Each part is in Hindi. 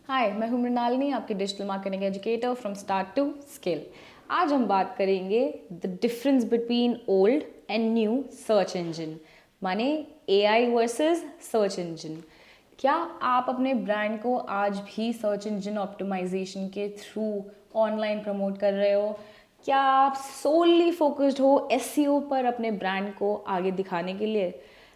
हाय, मैं हूं मृणालिनी, आपकी digital marketing educator from start to scale. आज हम बात करेंगे the difference between old and new search engine, माने एआई वर्सेस सर्च इंजन। क्या आप अपने ब्रांड को आज भी सर्च इंजन ऑप्टिमाइजेशन के थ्रू ऑनलाइन प्रमोट कर रहे हो? क्या आप सोली फोकस्ड हो एसईओ पर अपने ब्रांड को आगे दिखाने के लिए?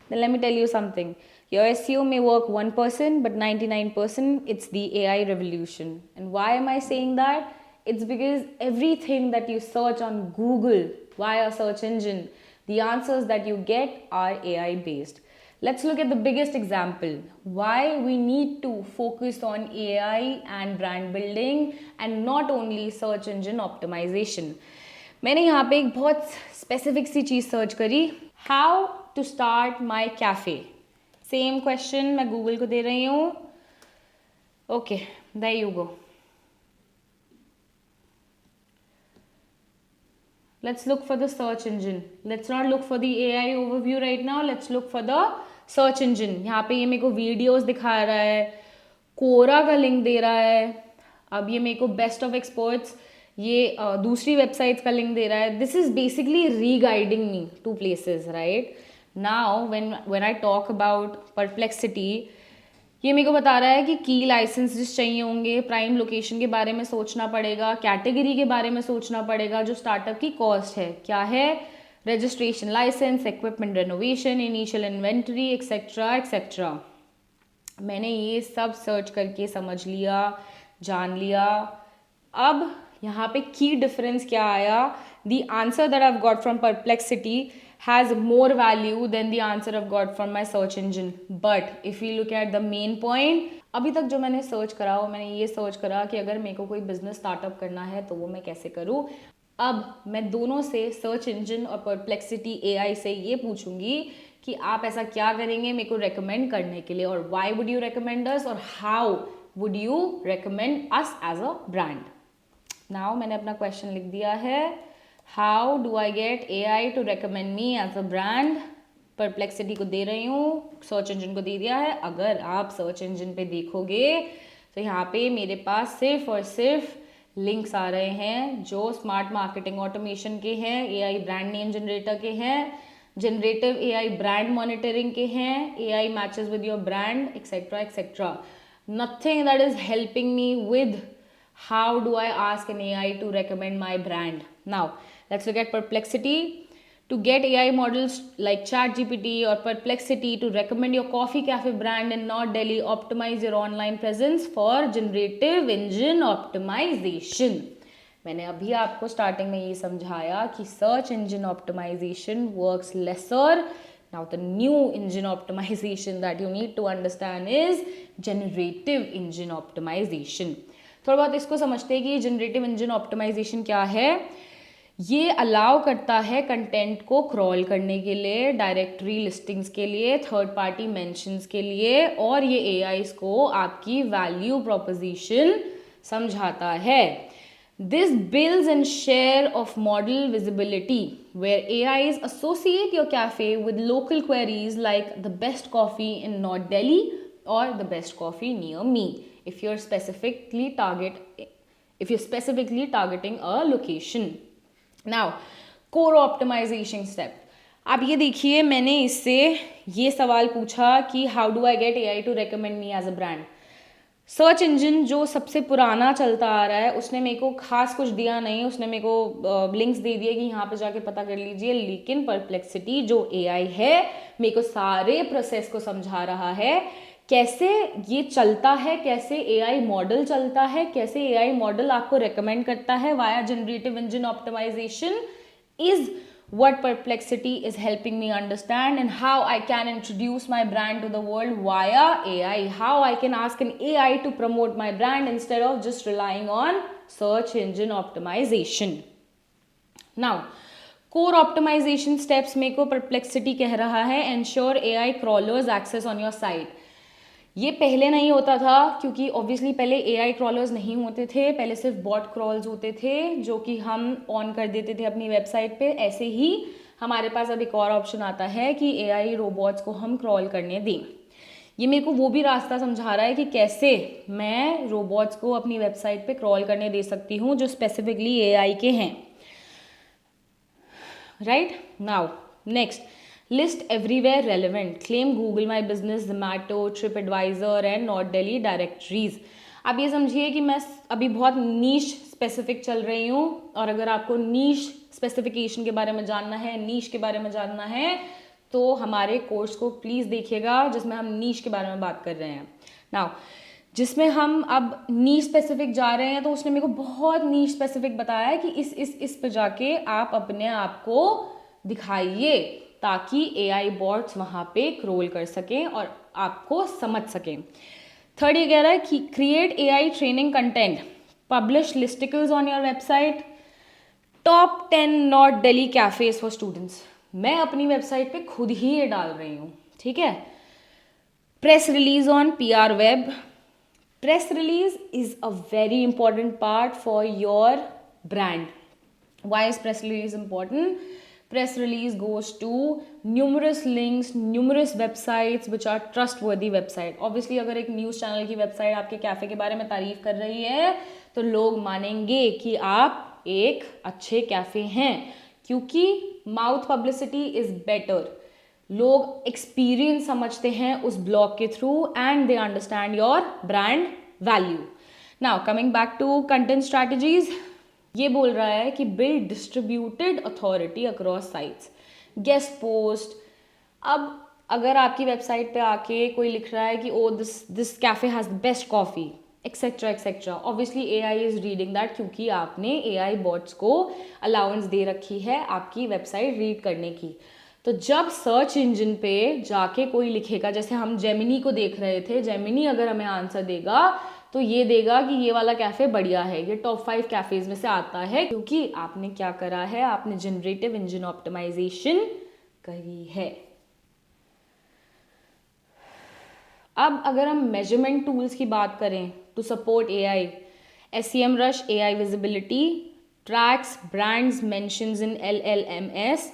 Then let me tell you something. Your SEO may work 1%, but 99% it's the AI revolution. And why am I saying that? It's because everything that you search on Google via search engine, the answers that you get are AI based. Let's look at the biggest example. Why we need to focus on AI and brand building and not only search engine optimization. मैंने यहाँ पे एक बहुत स्पेसिफिक सी चीज़ सर्च करी, how to start my cafe. Same question मैं गूगल को दे रही हूँ। Okay, there you go. Let's look for the search engine. Let's not look for the AI overview right now. Let's look for the search engine. यहाँ पे ये मेरे को वीडियोस दिखा रहा है, कोरा का लिंक दे रहा है। अब ये मेरे को बेस्ट ऑफ एक्सपर्ट्स ये दूसरी वेबसाइट्स का लिंक दे रहा है. This is basically reguiding me to places, right. Now when I talk about Perplexity, ये मेरे को बता रहा है कि की लाइसेंसेस चाहिए होंगे, प्राइम लोकेशन के बारे में सोचना पड़ेगा, कैटेगरी के बारे में सोचना पड़ेगा, जो स्टार्टअप की कॉस्ट है क्या है, registration license, equipment renovation, initial inventory, etcetera etcetera. मैंने ये सब सर्च करके समझ लिया, जान लिया. अब यहाँ पे की डिफरेंस क्या आया? The answer that I got from Perplexity has more value than the answer I got from my search engine. But if you look at the main point, अभी तक जो मैंने सर्च करा वो मैंने ये सर्च करा कि अगर मेरे को कोई बिजनेस स्टार्टअप करना है तो वो मैं कैसे करूँ. अब मैं दोनों से, सर्च इंजन और परप्लेक्सिटी एआई से, ये पूछूंगी कि आप ऐसा क्या करेंगे मेरे को रेकमेंड करने के लिए, और why would you recommend us, और how would you recommend us as a brand. Now मैंने अपना क्वेश्चन लिख दिया है, how do I get AI to recommend me as a brand. Perplexity को दे रही हूँ, सर्च इंजन को दे दिया है. अगर आप सर्च इंजन पे देखोगे तो यहाँ पे मेरे पास सिर्फ और सिर्फ लिंक्स आ रहे हैं जो स्मार्ट मार्केटिंग ऑटोमेशन के हैं, एआई ब्रांड नेम जनरेटर के हैं, जनरेटिव एआई ब्रांड मॉनिटरिंग के हैं, AI matches with your brand, etcetera etcetera. Nothing that is helping me with how do I ask an AI to recommend my brand. Now let's look at Perplexity. To get AI models like ChatGPT or Perplexity to recommend your coffee cafe brand in North Delhi, optimize your online presence for generative engine optimization. मैंने अभी आपको स्टार्टिंग में ये समझाया कि search engine optimization works lesser. Now the new engine optimization that you need to understand is generative engine optimization. थोड़ा बहुत इसको समझते हैं कि जनरेटिव इंजन ऑप्टिमाइजेशन क्या है. ये अलाउ करता है कंटेंट को क्रॉल करने के लिए, डायरेक्टरी लिस्टिंग्स के लिए, थर्ड पार्टी मेंशंस के लिए, और ये एआईज को आपकी वैल्यू प्रोपोजिशन समझाता है. This builds and share of model visibility where AIs associate your cafe with local queries like the best coffee in north Delhi or the best coffee near me, if you're specifically targeting a location. Now core optimization step. अब ये देखिए, मैंने इससे ये सवाल पूछा कि how do I get AI to recommend me as a brand. Search engine जो सबसे पुराना चलता आ रहा है उसने मेरे को खास कुछ दिया नहीं, उसने मेरे को लिंक्स दे दिए कि यहाँ पे जाके पता कर लीजिए. लेकिन परप्लेक्सिटी जो एआई है मेरे को सारे प्रोसेस को समझा रहा है, कैसे ये चलता है, कैसे एआई मॉडल चलता है, कैसे एआई मॉडल आपको रेकमेंड करता है via generative engine optimization. Is what Perplexity is helping me understand, and how I can introduce my brand to the world via AI. How I can ask an AI to promote my brand instead of just relying on search engine optimization. Now, core optimization steps मेरे को Perplexity कह रहा है, ensure AI crawlers access on your site. ये पहले नहीं होता था क्योंकि ऑब्वियसली पहले एआई क्रॉलर्स नहीं होते थे, पहले सिर्फ बॉट क्रॉल्स होते थे जो कि हम ऑन कर देते थे अपनी वेबसाइट पे. ऐसे ही हमारे पास अब एक और ऑप्शन आता है कि एआई रोबोट्स को हम क्रॉल करने दें. ये मेरे को वो भी रास्ता समझा रहा है कि कैसे मैं रोबोट्स को अपनी वेबसाइट पे क्रॉल करने दे सकती हूँ जो स्पेसिफिकली एआई के हैं. Right? Now, next, list everywhere relevant. Claim Google My Business, Zomato, TripAdvisor and North Delhi directories. आप ये समझिए कि मैं अभी बहुत नीश स्पेसिफिक चल रही हूँ, और अगर आपको नीश स्पेसिफिकेशन के बारे में जानना है, नीश के बारे में जानना है, तो हमारे कोर्स को प्लीज़ देखिएगा जिसमें हम नीश के बारे में बात कर रहे हैं. नाउ, जिसमें हम अब नीश स्पेसिफिक जा रहे हैं, तो उसने मेरे को बहुत नीश स्पेसिफिक बताया है कि इस पे जाके आप अपने आप को दिखाइए ताकि एआई बॉट्स वहाँ पे क्रोल कर सकें और आपको समझ सकें. थर्ड ये कह रहा है कि create AI training content, publish listicles on your website, top 10 north Delhi cafes for students. मैं अपनी वेबसाइट पे खुद ही ये डाल रही हूँ, ठीक है. Press release on PR web. Press release is a very important part for your brand. Why is press release important? Press release goes to numerous links, numerous websites which are trustworthy website. Obviously अगर एक न्यूज़ चैनल की वेबसाइट आपके कैफ़े के बारे में तारीफ कर रही है तो लोग मानेंगे कि आप एक अच्छे कैफ़े हैं, क्योंकि माउथ पब्लिसिटी इज़ बेटर. लोग एक्सपीरियंस समझते हैं उस ब्लॉग के थ्रू and they understand your brand value. Now coming back to content strategies, ये बोल रहा है कि build distributed authority across sites, guest post. अब अगर आपकी वेबसाइट पे आके कोई लिख रहा है कि oh this cafe has the best coffee etcetera etcetera, obviously AI is reading that, क्योंकि आपने एआई बॉट्स को अलाउंस दे रखी है आपकी वेबसाइट रीड करने की. तो जब सर्च इंजन पे जाके कोई लिखेगा, जैसे हम जेमिनी को देख रहे थे, जेमिनी अगर हमें आंसर देगा तो ये देगा कि ये वाला कैफ़े बढ़िया है, ये टॉप 5 कैफ़ेज में से आता है, क्योंकि आपने क्या करा है, आपने जनरेटिव इंजन ऑप्टिमाइजेशन करी है. अब अगर हम मेजरमेंट टूल्स की बात करें to support AI, SEMrush AI visibility, tracks brands mentions in LLMS,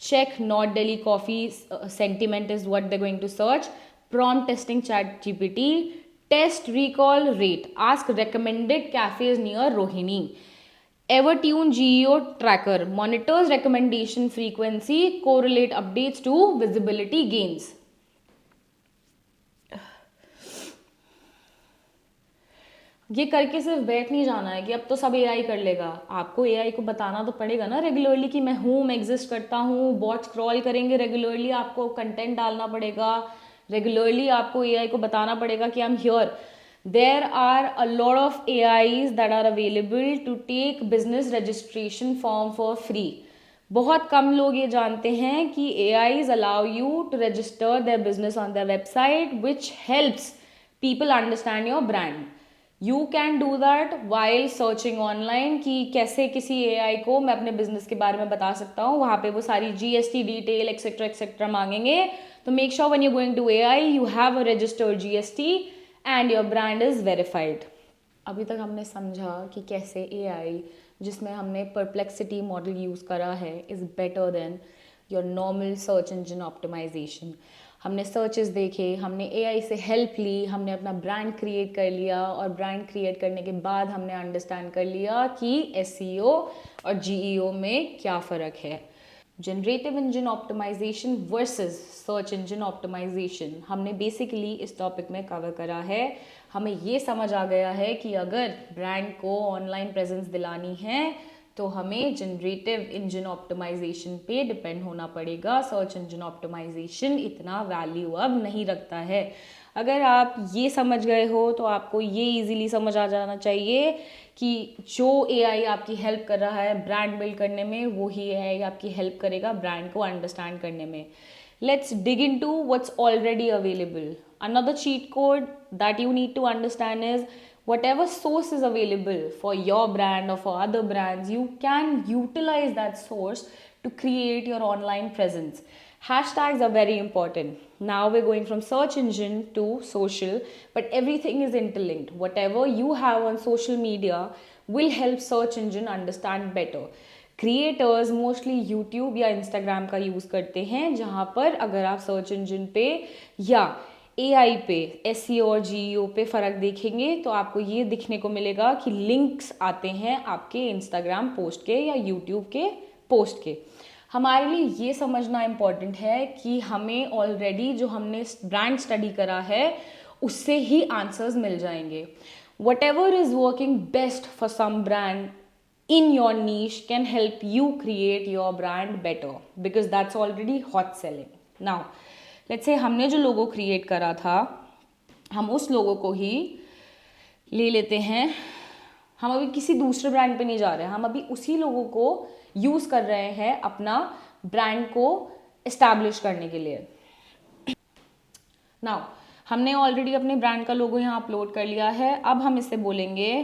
check North Delhi coffee sentiment is what they're going to search, prompt testing ChatGPT, test recall rate, ask recommended cafes near Rohini, Evertune GEO tracker, monitors recommendation frequency, correlate updates to visibility gains. ये करके सिर्फ बैठ नहीं जाना है कि अब तो सब एआई कर लेगा. आपको एआई को बताना तो पड़ेगा ना रेगुलरली कि मैं हूँ, मैं एग्जिस्ट करता हूँ. बॉट्स क्रॉल करेंगे रेगुलरली, आपको कंटेंट डालना पड़ेगा रेगुलरली, आपको एआई को बताना पड़ेगा कि I am here. There are a lot of AIs that are available to take business registration form for free. बहुत कम लोग ये जानते हैं कि AIs allow you to register their business on their website, which helps people understand your brand. You can do that while searching online कि कैसे किसी एआई को मैं अपने बिजनेस के बारे में बता सकता हूँ. वहाँ पे वो सारी जीएसटी डिटेल एक्सेट्रा एक्सेट्रा मांगेंगे. तो make sure when you going to AI you have a registered GST and your brand is verified. अभी तक हमने समझा कि कैसे एआई, जिसमें हमने परप्लेक्सिटी मॉडल यूज़ करा है, is better than your normal search engine optimization. हमने सर्चेस देखे, हमने एआई से हेल्प ली, हमने अपना ब्रांड क्रिएट कर लिया, और ब्रांड क्रिएट करने के बाद हमने अंडरस्टैंड कर लिया कि एसईओ और जीईओ में क्या फ़र्क है. Generative engine optimization versus search engine optimization हमने बेसिकली इस टॉपिक में कवर करा है. हमें ये समझ आ गया है कि अगर ब्रांड को ऑनलाइन प्रेजेंस दिलानी है तो हमें जनरेटिव इंजन ऑप्टिमाइजेशन पे डिपेंड होना पड़ेगा. सर्च इंजन ऑप्टिमाइजेशन इतना वैल्यू अब नहीं रखता है. अगर आप ये समझ गए हो तो आपको ये इजीली समझ आ जाना चाहिए कि जो एआई आपकी हेल्प कर रहा है ब्रांड बिल्ड करने में, वो ही एआई आपकी हेल्प करेगा ब्रांड को अंडरस्टैंड करने में. Let's dig into what's already available. Another cheat code that you need to understand is whatever source is available for your brand or for other brands, you can utilize that source to create your online presence. Hashtags are very important. Now we're going from search engine to social, but everything is interlinked. Whatever you have on social media will help search engine understand better. Creators mostly YouTube या इंस्टाग्राम का यूज़ करते हैं, जहाँ पर अगर आप सर्च इंजन पे या AI पे, SEO और GEO पे फ़र्क देखेंगे तो आपको ये दिखने को मिलेगा कि लिंक्स आते हैं आपके इंस्टाग्राम पोस्ट के या यूट्यूब के पोस्ट के। हमारे लिए ये समझना इम्पॉर्टेंट है कि हमें ऑलरेडी जो हमने ब्रांड स्टडी करा है उससे ही आंसर्स मिल जाएंगे। Whatever is working best for some brand in your niche can help you create your brand better because that's already hot selling. Now let's say हमने जो लोगो क्रिएट करा था हम उस लोगो को ही ले लेते हैं, हम अभी किसी दूसरे ब्रांड पे नहीं जा रहे हैं, हम अभी उसी लोगों को यूज़ कर रहे हैं अपना ब्रांड को इस्टेब्लिश करने के लिए। नाउ हमने ऑलरेडी अपने ब्रांड का लोगो यहाँ अपलोड कर लिया है, अब हम इसे बोलेंगे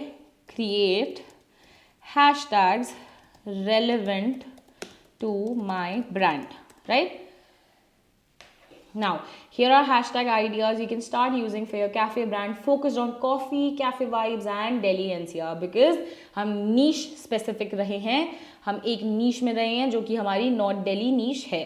create hashtags relevant to my brand, right? Now here are hashtag ideas you can start using for your cafe brand focused on coffee, cafe vibes and Delhi NCR because हम niche specific रहे हैं, हम एक niche में रहे हैं जो कि हमारी नॉर्थ दिल्ली niche है।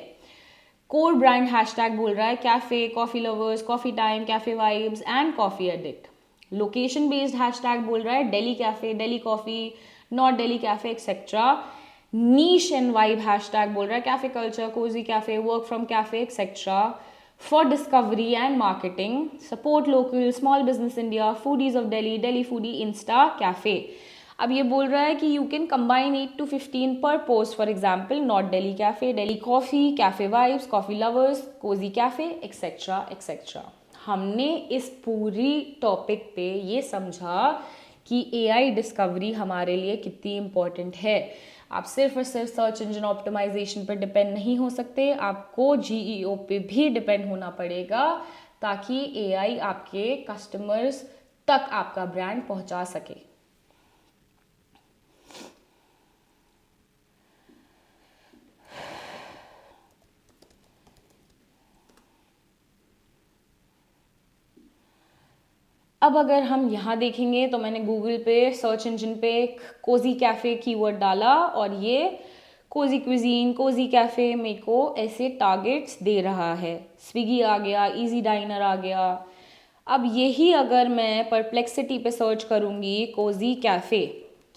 कोर ब्रांड हैशटैग बोल रहा है cafe, coffee lovers, coffee time, cafe vibes and coffee addict. Location based hashtag बोल रहा है Delhi cafe, Delhi coffee, north Delhi cafe etcetera. Niche and vibe hashtag बोल रहा है cafe culture, cozy cafe, work from cafe etcetera. For discovery and marketing support local, small business India, foodies of Delhi, Delhi foodie, insta cafe. अब ये बोल रहा है कि यू कैन कंबाइन 8 to 15 पर post, for example north Delhi cafe, Delhi coffee, cafe vibes, coffee lovers, cozy cafe etcetera etcetera. हमने इस पूरी टॉपिक पे ये समझा कि AI डिस्कवरी हमारे लिए कितनी इम्पॉर्टेंट है। आप सिर्फ और सिर्फ सर्च इंजन ऑप्टिमाइजेशन पर डिपेंड नहीं हो सकते, आपको GEO पे भी डिपेंड होना पड़ेगा ताकि AI आपके कस्टमर्स तक आपका ब्रांड पहुंचा सके। अब अगर हम यहाँ देखेंगे तो मैंने गूगल पे सर्च इंजन पे कोजी कैफ़े कीवर्ड डाला और ये कोजी क्विजीन, कोजी कैफ़े मेरे को ऐसे टारगेट्स दे रहा है। स्विगी आ गया, इजी डाइनर आ गया। अब यही अगर मैं परप्लेक्सिटी पे सर्च करूँगी कोजी कैफ़े,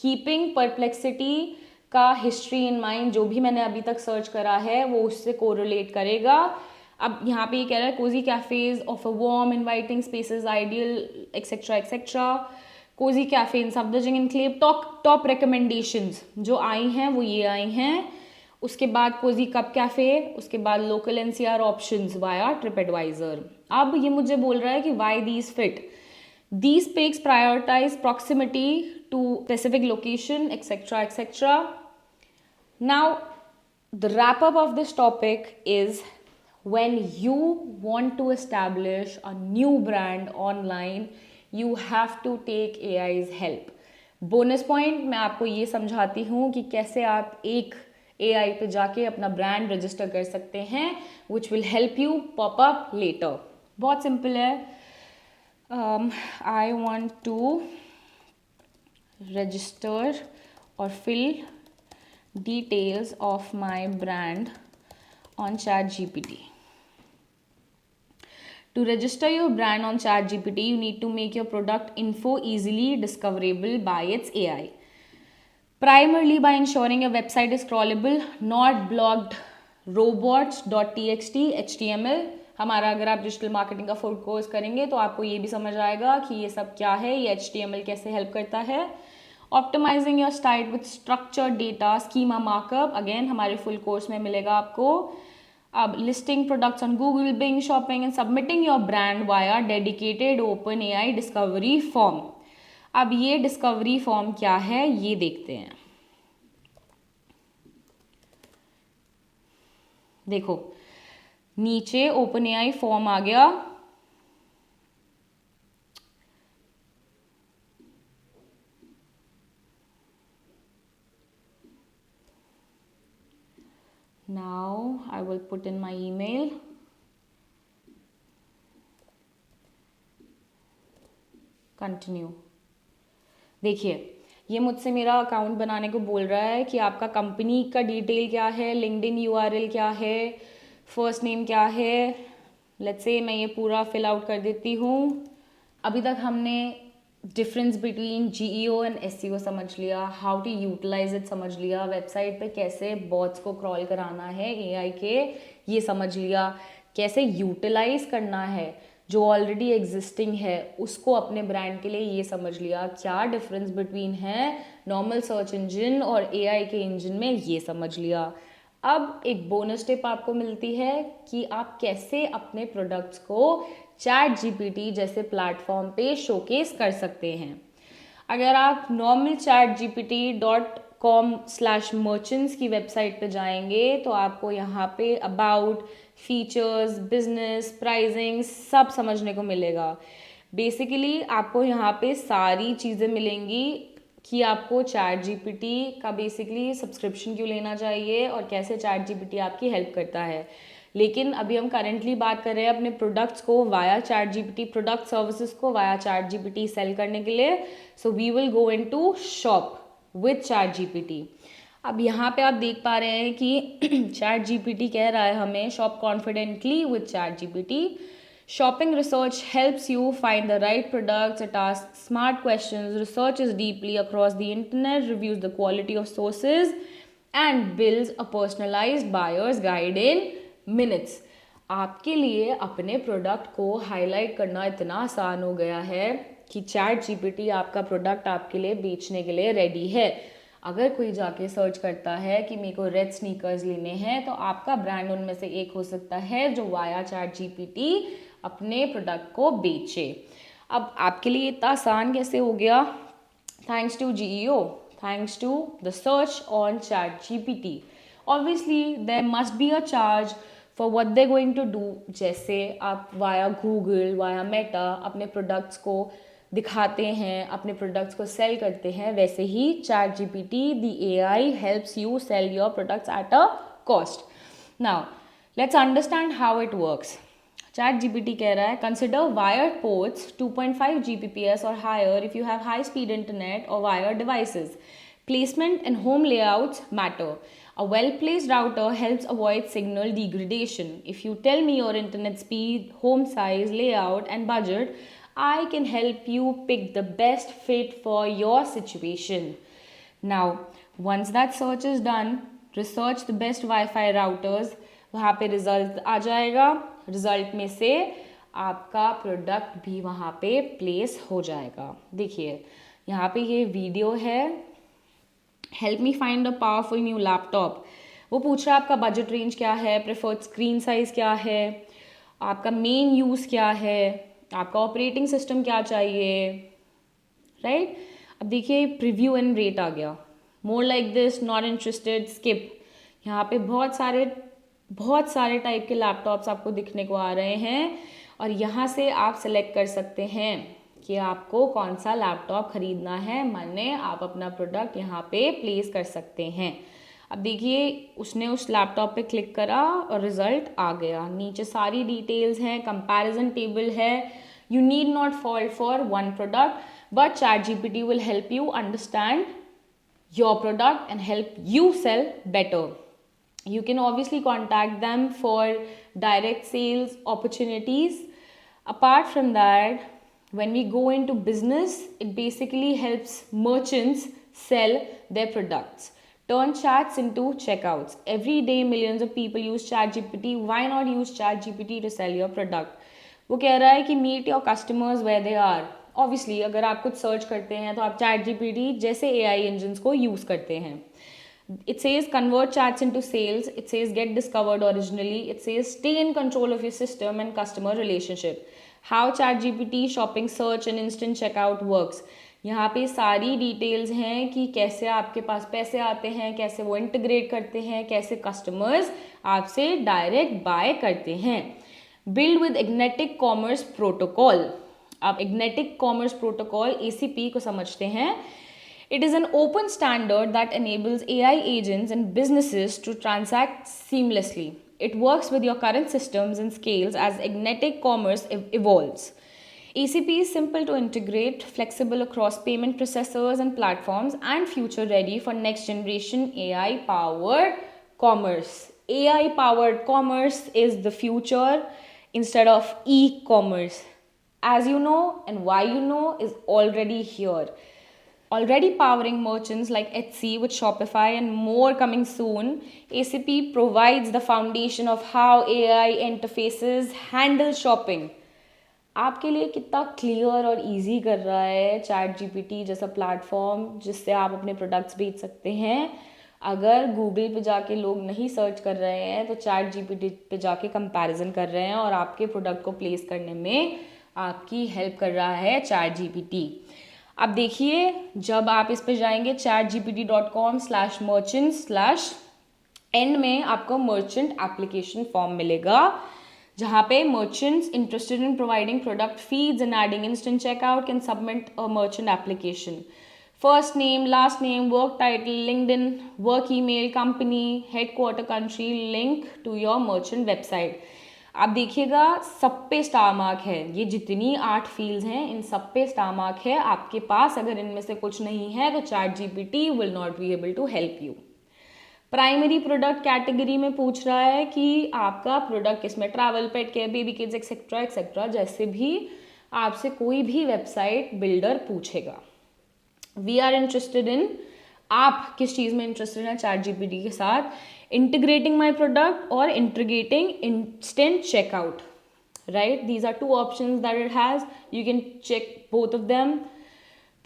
कीपिंग परप्लेक्सिटी का हिस्ट्री इन माइंड, जो भी मैंने अभी तक सर्च करा है वो उससे कोरिलेट करेगा। अब यहाँ पे ये कह रहा है cozy cafes of a warm inviting spaces ideal etcetera etcetera. Cozy cafe in Safdarjung enclave, top recommendations जो आई हैं वो ये आई हैं। उसके बाद कोजी कप कैफे, उसके बाद local NCR options via TripAdvisor. अब ये मुझे बोल रहा है कि why these fit, these picks prioritize proximity to specific location etcetera etcetera. Now the wrap up of this topic is when you want to establish a new brand online, you have to take AI's help. Bonus point मैं आपको ये समझाती हूँ कि कैसे आप एक AI पे जाके अपना ब्रांड रजिस्टर कर सकते हैं which will help you pop up later. बहुत सिंपल है। I want to register or fill details of my brand on ChatGPT. To register your brand on ChatGPT, you need to make your product info easily discoverable by its AI. Primarily by ensuring your website is crawlable, not blocked robots.txt HTML. हमारा अगर आप डिजिटल मार्केटिंग का फुल कोर्स करेंगे तो आपको ये भी समझ आएगा कि ये सब क्या है, ये HTML कैसे हेल्प करता है। Optimizing your site with structured data, schema markup, again हमारे फुल कोर्स में मिलेगा आपको। अब listing products on Google, Bing, shopping and submitting your brand via dedicated open AI discovery form. अब ये डिस्कवरी फॉर्म क्या है ये देखते हैं। देखो नीचे ओपन AI फॉर्म आ गया। Now I will put in my email. Continue. देखिए ये मुझसे मेरा अकाउंट बनाने को बोल रहा है कि आपका कंपनी का डिटेल क्या है, लिंक्डइन URL क्या है, फर्स्ट नेम क्या है, लेट्स से मैं ये पूरा फिल आउट कर देती हूँ। अभी तक हमने difference between GEO and SEO समझ लिया, हाउ टू यूटिलाइज इट समझ लिया, वेबसाइट पे कैसे बॉट्स को क्रॉल कराना है एआई के ये समझ लिया, कैसे यूटिलाइज करना है जो ऑलरेडी एग्जिस्टिंग है उसको अपने ब्रांड के लिए ये समझ लिया, क्या डिफरेंस बिटवीन है नॉर्मल सर्च इंजन और एआई के इंजन में ये समझ लिया। अब एक बोनस टिप आपको मिलती है कि आप कैसे अपने प्रोडक्ट्स को चैट जीपीटी जैसे प्लेटफॉर्म पे शोकेस कर सकते हैं। अगर आप नॉर्मल chatgpt.com/merchants की वेबसाइट पे जाएंगे तो आपको यहाँ पे अबाउट, फीचर्स, बिजनेस, प्राइसिंग सब समझने को मिलेगा। बेसिकली आपको यहाँ पे सारी चीज़ें मिलेंगी कि आपको चैट जीपीटी का बेसिकली सब्सक्रिप्शन क्यों लेना चाहिए और कैसे चैट जीपीटी आपकी हेल्प करता है। लेकिन अभी हम करेंटली बात कर रहे हैं अपने प्रोडक्ट्स को via ChatGPT, product services को वाया चैट जीपीटी सेल करने के लिए। So we will go into shop with ChatGPT. अब यहाँ पे आप देख पा रहे हैं कि चैट जीपीटी कह रहा है हमें shop confidently with chat GPT. Shopping research helps you find the right products. It asks smart questions, researches deeply across the internet, reviews the quality of sources, and builds a personalized buyer's guide in minutes. आपके लिए अपने प्रोडक्ट को हाईलाइट करना इतना आसान हो गया है कि चैट जीपीटी आपका प्रोडक्ट आपके लिए बेचने के लिए रेडी है। अगर कोई जाके सर्च करता है कि मेरे को रेड स्नीकर्स लेने हैं तो आपका ब्रांड उनमें से एक हो सकता है जो वाया चैट जीपीटी अपने प्रोडक्ट को बेचे। अब आपके लिए इतना आसान कैसे हो गया? Thanks to GEO, thanks to the search on ChatGPT. Obviously there must be a charge for what they going to do. जैसे आप वाया गूगल, वाया मेटा अपने प्रोडक्ट्स को दिखाते हैं, अपने प्रोडक्ट्स को सेल करते हैं, वैसे ही ChatGPT the AI helps you sell your products at a cost. Now let's understand how it works. ChatGPT कह रहा है कंसिडर वायर्ड पोर्ट्स 2.5 Gbps और higher if you have high speed internet और wired devices. Placement and home layouts matter. A well-placed router helps avoid signal degradation. If you tell me your internet speed, home size, layout, and budget, I can help you pick the best fit for your situation. Now, once that search is done, research the best Wi-Fi routers. वहाँ पे रिजल्ट आ जाएगा, रिजल्ट में से आपका प्रोडक्ट भी वहाँ पे प्लेस हो जाएगा। देखिए यहाँ पे ये वीडियो है, help me find a powerful new laptop. वो पूछ रहा है आपका बजट रेंज क्या है, प्रेफर्ड स्क्रीन साइज क्या है, आपका मेन यूज़ क्या है, आपका ऑपरेटिंग सिस्टम क्या चाहिए, राइट। अब देखिए प्रीव्यू एंड रेट आ गया, more like this, not interested, skip. यहाँ पे बहुत सारे टाइप के लैपटॉप्स आपको दिखने को आ रहे हैं और यहाँ से आप सेलेक्ट कर सकते हैं कि आपको कौन सा लैपटॉप खरीदना है, माने आप अपना प्रोडक्ट यहाँ पे प्लेस कर सकते हैं। अब देखिए उसने उस लैपटॉप पे क्लिक करा और रिजल्ट आ गया, नीचे सारी डिटेल्स हैं, कंपैरिजन टेबल है। You need not fall for one product but chat GPT will help you understand your product and help you sell better. You can obviously contact them for direct sales opportunities. Apart from that, when we go into business, it basically helps merchants sell their products. Turn chats into checkouts. Every day millions of people use ChatGPT. Why not use ChatGPT to sell your product? वो कह रहा है कि meet your customers where they are. Obviously, अगर आप कुछ सर्च करते हैं तो आप ChatGPT जैसे AI engines को यूज़ करते हैं। It says convert chats into sales. It says get discovered originally. It says stay in control of your system and customer relationship. How ChatGPT, shopping search and instant checkout works. यहाँ पे सारी डिटेल्स हैं कि कैसे आपके पास पैसे आते हैं, कैसे वो इंटीग्रेट करते हैं, कैसे कस्टमर्स आपसे डायरेक्ट बाय करते हैं। Build with agentic commerce protocol. आप एग्नेटिक कॉमर्स प्रोटोकॉल ACP को समझते हैं। It is an open standard that enables AI agents and businesses to transact seamlessly. It works with your current systems and scales as agnetic commerce evolves. ACP is simple to integrate, flexible across payment processors and platforms, and future ready for next generation AI-powered commerce. AI-powered commerce is the future. instead of e-commerce. As you know and why you know is already here. Already powering merchants like Etsy with Shopify and more coming soon, ACP provides the foundation of how AI interfaces handle shopping. आपके लिए कितना क्लियर और इजी कर रहा है चैट जीपीटी जैसा प्लेटफॉर्म जिससे आप अपने प्रोडक्ट्स बेच सकते हैं. अगर गूगल पे जाके लोग नहीं सर्च कर रहे हैं तो चैट जीपीटी पे जाके कंपैरिजन कर रहे हैं और आपके प्रोडक्ट को प्लेस करने में आपकी हेल्प कर रहा है चैट जीपीटी. अब देखिए, जब आप इस पे जाएंगे chatgpt.com/merchant/एंड में आपको मर्चेंट एप्लीकेशन फॉर्म मिलेगा जहाँ पे merchants interested in providing product feeds and adding instant checkout can submit a merchant application. First name, last name, work title, LinkedIn, work email, company, headquarter country, link to your merchant website. आप देखिएगा सब पे स्टार मार्क है. ये जितनी 8 फील्ड्स हैं इन सब पे स्टार मार्क है. आपके पास अगर इनमें से कुछ नहीं है तो ChatGPT will not be able to help you. Primary product category में पूछ रहा है कि आपका प्रोडक्ट किसमें, travel, pet care, baby kids etcetera etcetera, जैसे भी आपसे कोई भी वेबसाइट बिल्डर पूछेगा. वी आर इंटरेस्टेड इन, आप किस चीज़ में इंटरेस्टेड हैं चैट जीपीटी के साथ, इंटीग्रेटिंग माई प्रोडक्ट और integrating instant checkout, right. These are 2 options that it has. You can check both of them.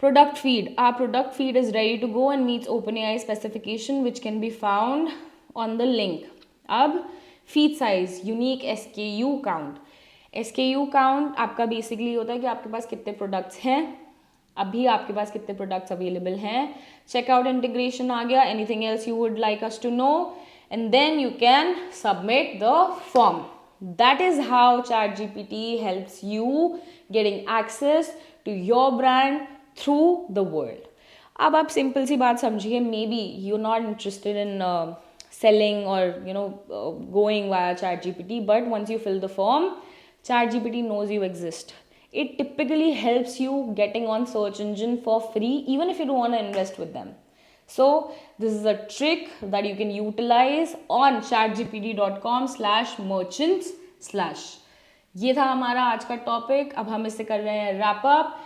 Product feed. Our product feed is ready to go and meets OpenAI specification which can be found on the link. अब feed size, unique SKU count. SKU count आपका basically होता है कि आपके पास कितने products हैं, अभी आपके पास कितने products available हैं. Checkout integration आ गया. Anything else you would like us to know? And then you can submit the form. That is how ChatGPT helps you getting access to your brand through the world. अब आप सिंपल सी बात समझिए, maybe you not interested in selling और going via ChatGPT, but once you fill the form ChatGPT knows you exist. It typically helps you getting on search engine for free even if you don't want to invest with them. So this is a trick that you can utilize on chatgpt.com/merchants/. ये था हमारा आज का टॉपिक. अब हम इसे कर रहे हैं रैप अप.